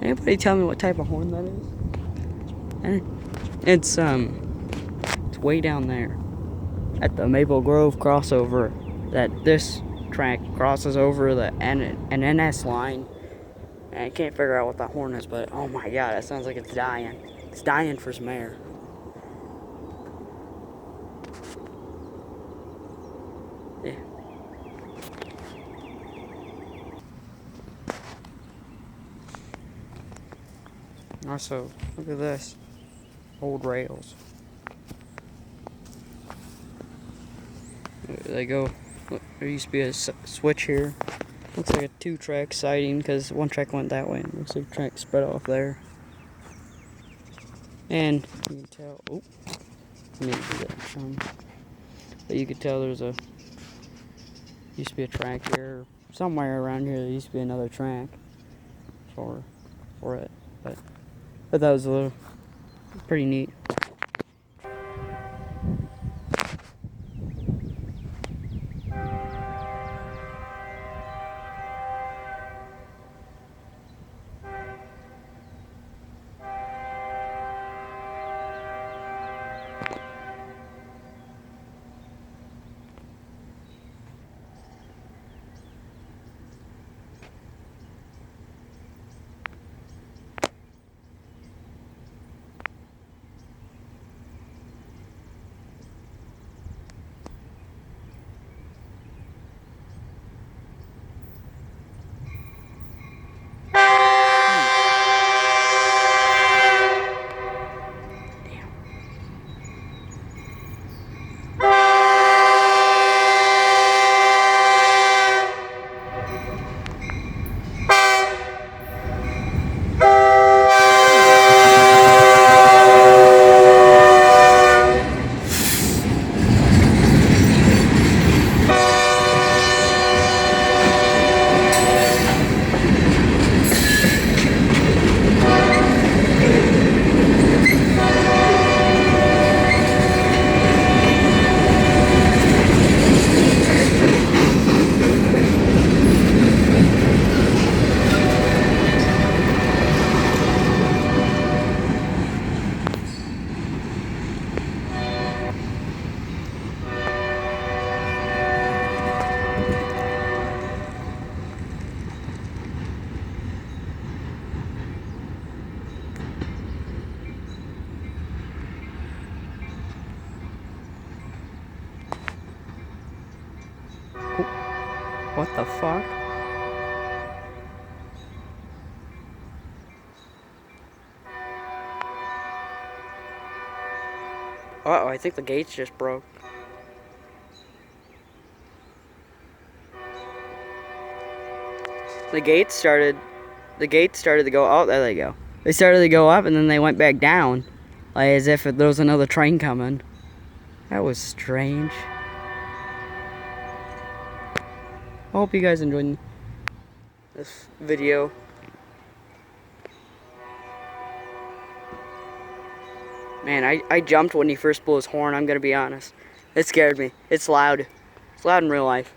Anybody tell me what type of horn that is? It's way down there at the Maple Grove crossover that this track crosses over the an NS line. And I can't figure out what that horn is, but oh my god, that sounds like it's dying. It's dying for some air. Yeah. Also, look at this. Old rails. There they go. Look, there used to be a switch here. Looks like a 2-track siding because one track went that way. And looks like the track spread off there. And you can tell. Oh, I need to do that. But you can tell there's used to be a track here. Somewhere around here there used to be another track for it. But that was a little pretty neat. What the fuck? Uh-oh, I think the gates just broke. The gates started to go, oh, there they go. They started to go up and then they went back down. Like as if there was another train coming. That was strange. I hope you guys enjoyed this video. Man, I jumped when he first blew his horn, I'm gonna be honest. It scared me. It's loud. It's loud in real life.